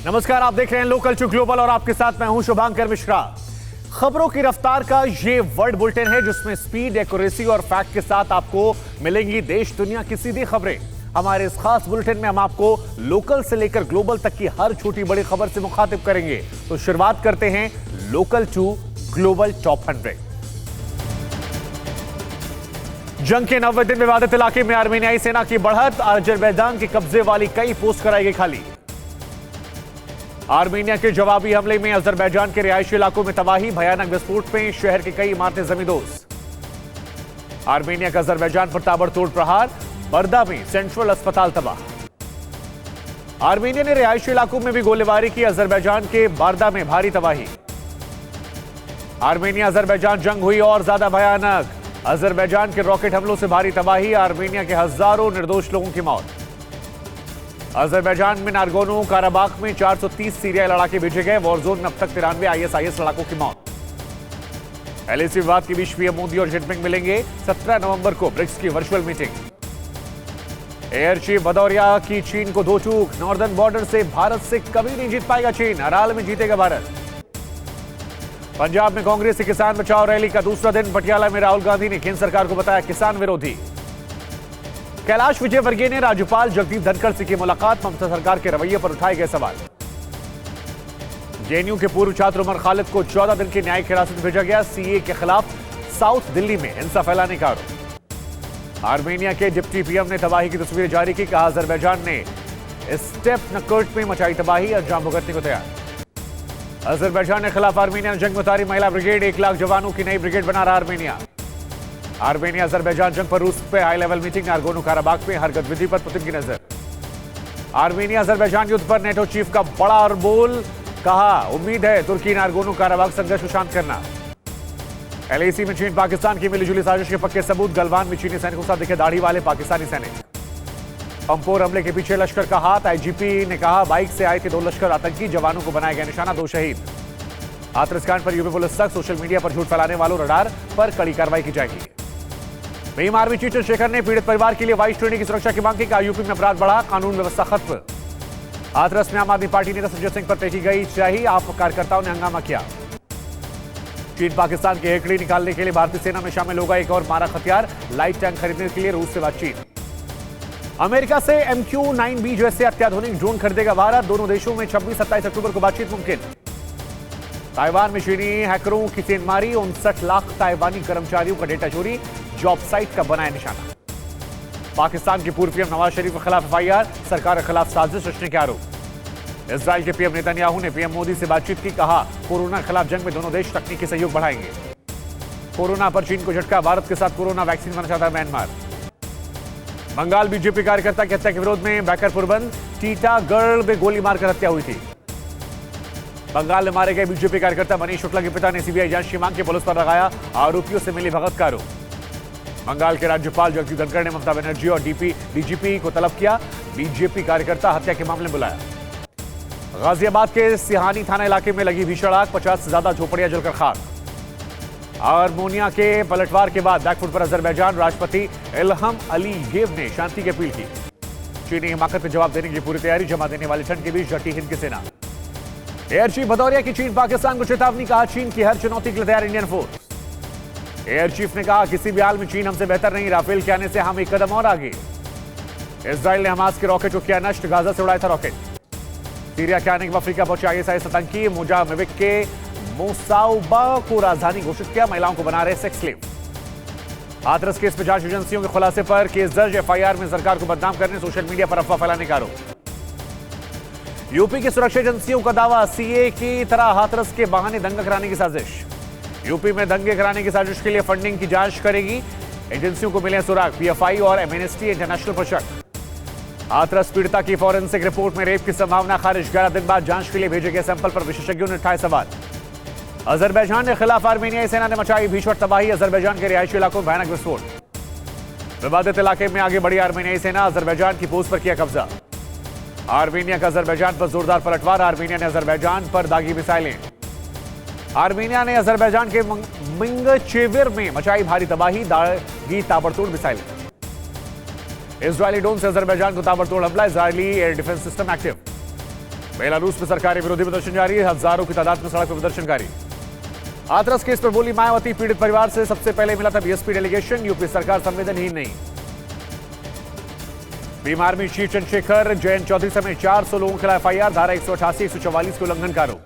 नमस्कार, आप देख रहे हैं लोकल टू ग्लोबल और आपके साथ मैं हूं शुभांकर मिश्रा। खबरों की रफ्तार का ये वर्ल्ड बुलेटिन है जिसमें स्पीड, एक्यूरेसी और फैक्ट के साथ आपको मिलेंगी देश दुनिया की सीधी खबरें। हमारे इस खास बुलेटिन में हम आपको लोकल से लेकर ग्लोबल तक की हर छोटी बड़ी खबर से मुखातिब करेंगे। तो शुरुआत करते हैं लोकल टू ग्लोबल टॉप 100। जंग के 90 दिन विवादित इलाके में आर्मेनियाई सेना की बढ़त, अजरबैजान के कब्जे वाली कई पोस्ट कराई गई खाली। आर्मेनिया के जवाबी हमले में अजरबैजान के रिहायशी इलाकों में तबाही, भयानक विस्फोट में शहर की कई इमारतें जमींदोज। आर्मेनिया का अजरबैजान पर ताबड़तोड़ प्रहार, बर्दा में सेंट्रल अस्पताल तबाह। आर्मेनिया ने रिहायशी इलाकों में भी गोलीबारी की, अजरबैजान के बारदा में भारी तबाही। आर्मेनिया अजरबैजान जंग हुई और ज्यादा भयानक, अजरबैजान के रॉकेट हमलों से भारी तबाही, आर्मेनिया के हजारों निर्दोष लोगों की मौत। अजरबैजान में नारगोनो काराबाख में 430 सीरियाई लड़ाके भेजे गए, वॉरजोन में अब तक 93 आईएसआईएस लड़ाकों की मौत। एलएसी विवाद के बीच पीएम मोदी और जिनपिंग मिलेंगे, 17 नवंबर को ब्रिक्स की virtual meeting. Air chief Bhadauria की चीन को दो चूक, नॉर्दर्न बॉर्डर से भारत से कभी नहीं जीत पाएगा चीन, अराल में जीतेगा भारत। पंजाब में कांग्रेस से किसान बचाओ रैली का दूसरा दिन, पटियाला में राहुल गांधी ने केंद्र सरकार को बताया किसान विरोधी। कैलाश विजयवर्गीय ने राज्यपाल जगदीप धनखड़ से की मुलाकात, ममता सरकार के रवैये पर उठाए गए सवाल। जेएनयू के पूर्व छात्र उमर खालिद को 14 दिन की न्यायिक हिरासत भेजा गया, सीए के खिलाफ साउथ दिल्ली में हिंसा फैलाने का आरोप। आर्मेनिया के डिप्टी पीएम ने तबाही की तस्वीरें जारी की, कहा अजरबैजान ने स्टेपनकर्ट में मचाई तबाही, अंजाम भुगतने को तैयार। अजरबैजान के खिलाफ आर्मेनिया ने जंग में उतारी महिला ब्रिगेड, 1 लाख जवानों की नई ब्रिगेड बना रहा आर्मेनिया। आर्मेनिया अजरबैजान जंग पर रूस पे हाई लेवल मीटिंग, नारगोनो काराबाख में हर गतिविधि पर पुतिन की नजर। आर्मेनिया अजरबैजान युद्ध पर नेटो चीफ का बड़ा और बोल, कहा उम्मीद है तुर्की नारगोनो काराबाख संघर्ष को शांत करना। एलएसी में चीन पाकिस्तान की मिलीजुली साजिश के पक्के सबूत, गलवान में चीनी सैनिकों के साथ दिखे दाढ़ी वाले पाकिस्तानी सैनिक। पंपोर हमले के पीछे लश्कर का हाथ, आईजीपी ने कहा बाइक से आए थे 2 लश्कर आतंकी, जवानों को बनाया गया निशाना, 2 शहीद। हाथरस कांड पर यूपी पुलिस सख्त, सोशल मीडिया पर झूठ फैलाने वालों रडार पर कड़ी कार्रवाई की जाएगी। भीम आर्मी चीफ चंद्रशेखर ने पीड़ित परिवार के लिए 22 श्रेणी की सुरक्षा की मांग की, कहा यूपी में अपराध बढ़ा, कानून व्यवस्था खत्म। हाथरस में आम आदमी पार्टी नेता संजय सिंह पर फेंकी गई स्याही, आप कार्यकर्ताओं ने हंगामा किया। चीन पाकिस्तान की हेकड़ी निकालने के लिए भारतीय सेना में शामिल होगा एक और मारक हथियार, लाइट टैंक खरीदने के लिए रूस से बातचीत। अमेरिका से MQ-9B जैसे अत्याधुनिक ड्रोन खरीदेगा भारत, दोनों देशों में 26-27 अक्टूबर को बातचीत मुमकिन। ताइवान में चीनी हैकरों की सेंधमारी, 59 लाख ताइवानी कर्मचारियों का डेटा चोरी, जॉब साइट का बनाया निशाना। पाकिस्तान के पूर्व पीएम नवाज शरीफ के खिलाफ एफआईआर, सरकार के खिलाफ साजिश रचने के आरोप। इजराइल के पीएम नेतन्याहू ने पीएम मोदी से बातचीत की, कहा कोरोना के खिलाफ जंग में दोनों देश तकनीकी सहयोग बढ़ाएंगे। कोरोना पर चीन को झटका, भारत के साथ कोरोना वैक्सीन बनाना चाहता है म्यांमार। बंगाल बीजेपी कार्यकर्ता की हत्या के विरोध में बैकरपुर बंद, टीटागढ़ में गोली मारकर हत्या हुई थी। बंगाल में मारे गए बीजेपी कार्यकर्ता मनीष शुक्ला के पिता ने सीबीआई जांच की मांग की, पुलिस पर लगाया आरोपियों से मिली भगत का आरोप। बंगाल के राज्यपाल जगदीप धनखड़ ने ममता बनर्जी और डीजीपी को तलब किया, बीजेपी कार्यकर्ता हत्या के मामले में बुलाया। गाजियाबाद के सिहानी थाना इलाके में लगी भीषण आग, 50 से ज्यादा झोपड़ियां जलकर खाक। आर्मेनिया के पलटवार के बाद बैकफुट पर अजरबैजान, राष्ट्रपति इल्हम अलीयेव ने शांति की अपील की। चीनी हिमाकत में जवाब देने की पूरी तैयारी, जमा देने वाली ठंड के बीच डटी हिंद की सेना। एयर चीफ भदौरिया की चीन पाकिस्तान को चेतावनी, कहा चीन की हर चुनौती के लिए तैयार इंडियन फोर्स। एयर चीफ ने कहा किसी भी हाल में चीन हमसे बेहतर नहीं, राफेल के आने से हम एक कदम और आगे। इजराइल ने हमास के रॉकेट को किया नष्ट, गाजा से उड़ाया था रॉकेट। सीरिया के आने के अफ्रीका पहुंचे आईएसआईएस आतंकी, मोजाम्बिक के मोसाउबा को राजधानी घोषित किया, महिलाओं को बना रहे सेक्स स्लेव। हाथरस केस में जांच एजेंसियों के खुलासे पर केस दर्ज, एफआईआर में सरकार को बदनाम करने, सोशल मीडिया पर अफवाह फैलाने का आरोप। यूपी की सुरक्षा एजेंसियों का दावा, सीए की तरह हाथरस के बहाने दंगा कराने की साजिश। यूपी में दंगे कराने की साजिश के लिए फंडिंग की जांच करेगी, एजेंसियों को मिले सुराग, पीएफआई और एमनेस्टी इंटरनेशनल पर शक। हाथरस पीड़िता की फॉरेंसिक रिपोर्ट में रेप की संभावना खारिज, 11 दिन बाद जांच के लिए भेजे गए सैंपल पर विशेषज्ञों ने उठाए सवाल। अजरबैजान के खिलाफ आर्मेनियाई सेना ने मचाई भीषण तबाही, अजरबैजान के रिहायशी इलाकों में भयानक विस्फोट। विवादित इलाके में आगे बढ़ी आर्मेनियाई सेना, अजरबैजान की पोस्ट पर किया कब्जा। आर्मेनिया का अजरबैजान पर जोरदार पलटवार, आर्मेनिया ने अजरबैजान पर दागी मिसाइलें। आर्मेनिया ने अजरबैजान के मिंगचेविर में मचाई भारी तबाही, दागी ताबड़तोड़ मिसाइलें। इजरायली ड्रोन से अजरबैजान को ताबड़तोड़ हमला, Israeli air defence system active. Belarus में सरकारी विरोधी प्रदर्शन जारी है, हजारों की तादाद में सड़क पर प्रदर्शनकारी। हाथरस केस पर बोली मायावती, पीड़ित परिवार से सबसे पहले मिला था बीएसपी डेलीगेशन, यूपी सरकार संवेदनहीन नहीं। बीमार में शीर चंद्रशेखर, जयंत चौधरी समेत 400 लोगों के खिलाफ एफआईआर, धारा 188, 144 के उल्लंघन का आरोप।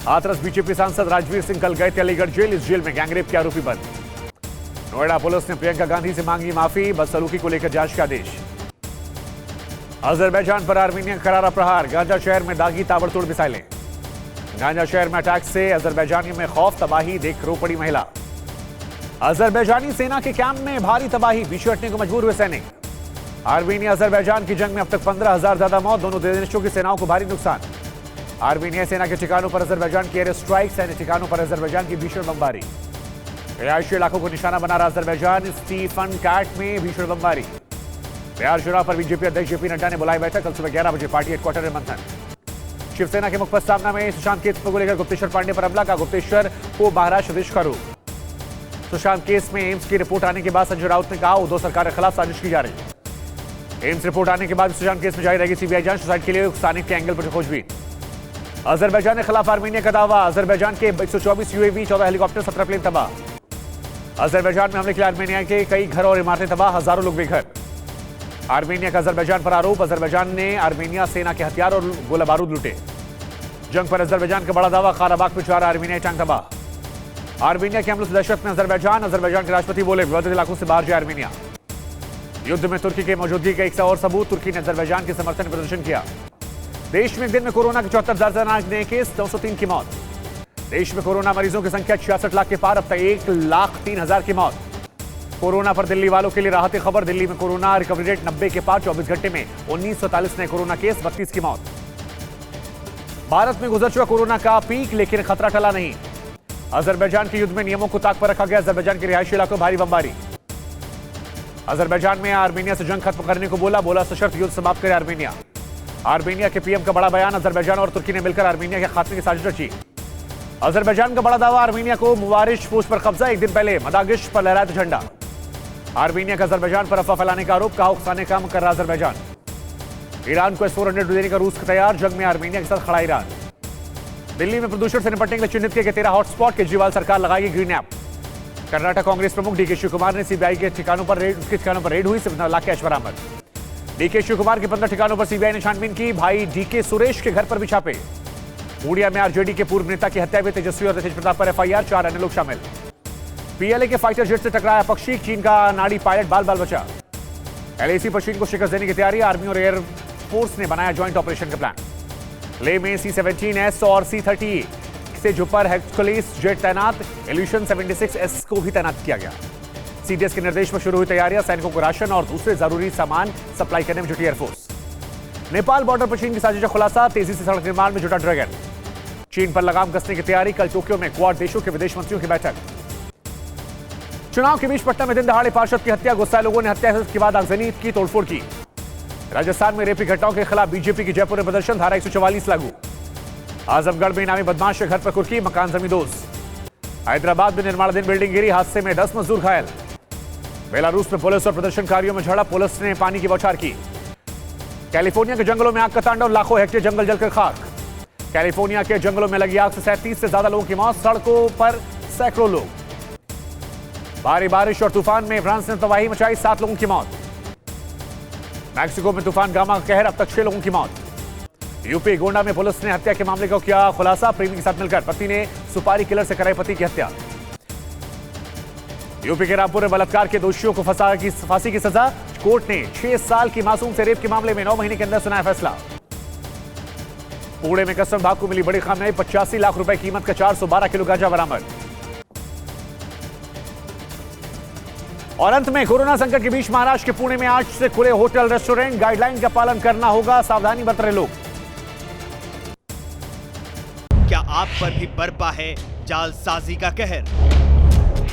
हाथरस बीजेपी सांसद राजवीर सिंह कल गए थे अलीगढ़ जेल, इस जेल में गैंगरेप के आरोपी बंद। नोएडा पुलिस ने प्रियंका गांधी से मांगी माफी, बदसलूकी को लेकर जांच का आदेश। अजरबैजान पर आर्मीनिया का करारा प्रहार, गांजा शहर में दागी ताबड़तोड़ मिसाइलें। गांजा शहर में अटैक से अजरबैजानियों में खौफ, तबाही देख रो पड़ी महिला। अजरबैजानी सेना के कैंप में भारी तबाही, पीछे हटने को मजबूर हुए सैनिक। आर्मीनिया अजरबैजान की जंग में अब तक 15,000 ज्यादा मौत, दोनों देशों की सेनाओं को भारी नुकसान। आर्मीनिया सेना के ठिकानों पर अजरबैजान की एयर स्ट्राइक, सैन्य ठिकानों पर अजरबैजान की भीषण बमबारी। रिहायशी इलाकों को निशाना बना रहा अजरबैजान, स्टीफन कैट में भीषण बमबारी। बिहार चुनाव पर बीजेपी अध्यक्ष जेपी नड्डा ने बुलाई बैठक, कल सुबह 11 बजे पार्टी हेडक्वार्टर में मंथन। शिवसेना के मुखपत्र सामना में सुशांत केस को लेकर गुप्तेश्वर पांडे पर हमला, का गुप्तेश्वर को महाराष्ट्र प्रदेश का रूप। सुशांत केस में एम्स की रिपोर्ट आने के बाद संजय राउत ने कहा उद्धव सरकार के खिलाफ साजिश की जा रही है। एम्स रिपोर्ट आने के बाद सुशांत केस में जारी रहेगी सीबीआई जांच, सुसाइड के लिए उकसाने के एंगल पर खोजबीन। अजरबैजान के खिलाफ आर्मीनिया का दावा, अजरबैजान के 124 यूएवी, 14 हेलीकॉप्टर, 17 प्लेन तबाह। अजरबैजान में हमले के लिए आर्मीनिया के कई घर और इमारतें तबाह, हजारों लोग बेघर। आर्मीनिया का अजरबैजान पर आरोप, अजरबैजान ने आर्मीनिया सेना के हथियार और गोला बारूद लूटे। जंग पर अजरबैजान का बड़ा दावा, काराबाग में 4 आर्मीनियाई टैंक तबाह। आर्मीनिया के हमलों से दहशत में अजरबैजान, अजरबैजान के राष्ट्रपति बोले विवादित इलाकों से बाहर जाए आर्मीनिया। युद्ध में तुर्की के मौजूदगी का एक और सबूत, तुर्की ने अजरबैजान के समर्थन में प्रदर्शन किया। देश में एक दिन में कोरोना के 74,000 नए केस, 903 की मौत। देश में कोरोना मरीजों की संख्या 66 लाख के पार, अब तक 1,03,000 की मौत। कोरोना पर दिल्ली वालों के लिए राहत खबर, दिल्ली में कोरोना रिकवरी रेट 90 के पार, 24 घंटे में 1943 नए कोरोना केस, 32 की मौत। भारत में गुजर चुका कोरोना का पीक, लेकिन खतरा टला नहीं। अजरबैजान के युद्ध में नियमों को ताक पर रखा गया, अजरबैजान के रिहायशी इलाकों में भारी बमबारी। अजरबैजान में आर्मीनिया से जंग खत्म करने को बोला सशर्त युद्ध समाप्त करे आर्मीनिया। आर्मीनिया के पीएम का बड़ा बयान, अजरबैजान और तुर्की ने मिलकर आर्मीनिया के खात्मे की साजिश रची। अजरबैजान का बड़ा दावा, आर्मीनिया को मुवारिश पोस्ट पर कब्जा, एक दिन पहले मदागिश पर लहराया था झंडा। आर्मीनिया का अजरबैजान पर अफवाह फैलाने का आरोप, कहा उकसाने काम कर रहा अजरबैजान। ईरान को S-400 देने का रूस तैयार, जंग में आर्मीनिया के साथ खड़ा ईरान। दिल्ली में प्रदूषण से निपटने के लिए चिन्हित किए गए 13 हॉटस्पॉट, केजरीवाल सरकार लगाएगी ग्रीन ऐप। कर्नाटक कांग्रेस प्रमुख डीके शिवकुमार ने सीबीआई के ठिकानों पर रेड हुई, 17 लाख कैश बरामद। डीके शिवकुमार के 15 ठिकानों पर सीबीआई ने छानबीन की, भाई डीके सुरेश के घर पर भी छापे। पूर्णिया में आरजेडी के पूर्व नेता की हत्या में तेजस्वी और तेज प्रताप पर एफआईआर, 4 अन्य लोग शामिल। पीएलए के फाइटर जेट से टकराया पक्षी, चीन का नाड़ी पायलट बाल बचा। एलएसी पर चीन को शिकस्त देने की तैयारी, आर्मी और एयर फोर्स ने बनाया ज्वाइंट ऑपरेशन का प्लान। लेह में C-17S और C-30 से जुपर हेक्सकुलिस जेट तैनात, इल्यूशन 76S को भी तैनात किया गया। सीडीएस के निर्देश पर शुरू हुई तैयारियां, सैनिकों को राशन और दूसरे जरूरी सामान सप्लाई करने में जुटी एयरफोर्स। नेपाल बॉर्डर पर चीन की साजिश का खुलासा, तेजी से सड़क निर्माण में जुटा ड्रैगन। चीन पर लगाम कसने की तैयारी, कल टोक्यो में क्वाड देशों के विदेश मंत्रियों की बैठक। चुनाव के बीच पटना में दिन दहाड़े पार्षद की हत्या, गुस्साए लोगों ने हत्या के बाद आगजनी की, तोड़फोड़ की। राजस्थान में रेपी घटनाओं के खिलाफ बीजेपी की जयपुर में प्रदर्शन, धारा 144 लागू। आजमगढ़ में इनामी बदमाश के घर पर कुर्की, मकान जमींदोज। हैदराबाद में निर्माणाधीन बिल्डिंग गिरी, हादसे में 10 मजदूर घायल। बेलारूस में पुलिस और प्रदर्शनकारियों में झड़प, पुलिस ने पानी की बौछार की। कैलिफोर्निया के जंगलों में आग का तांडव, लाखों हेक्टेयर जंगल जलकर खाक। कैलिफोर्निया के जंगलों में लगी आग से 37 से ज्यादा लोगों की मौत, सड़कों पर सैकड़ों लोग। भारी बारिश और तूफान में फ्रांस ने तबाही मचाई, 7 लोगों की मौत। मैक्सिको में तूफान गामा का कहर, अब तक 6 लोगों की मौत। यूपी गोंडा में पुलिस ने हत्या के मामले को किया खुलासा, प्रेमी के साथ मिलकर पति ने सुपारी किलर से कराई पति की हत्या। यूपी के रामपुर में बलात्कार के दोषियों को फांसी की सजा, कोर्ट ने 6 साल की मासूम से रेप के मामले में 9 महीने के अंदर सुनाया फैसला। पुणे में कस्टम विभाग को मिली बड़ी कामयाबी, 85 लाख रुपए कीमत का 412 किलो गांजा बरामद। और अंत में कोरोना संकट के बीच महाराष्ट्र के पुणे में आज से खुले होटल रेस्टोरेंट, गाइडलाइन का पालन करना होगा, सावधानी बरत रहे लोग। क्या आप पर भी बरपा है जालसाजी का कहर?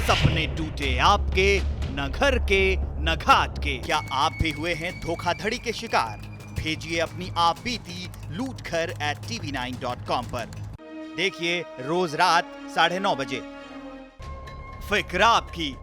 सपने टूटे आपके, न घर के न घाट के। क्या आप भी हुए हैं धोखाधड़ी के शिकार? भेजिए अपनी आप बीती lootkhar@tv9.com पर। देखिए रोज रात 9:30 बजे। फिक्र आपकी,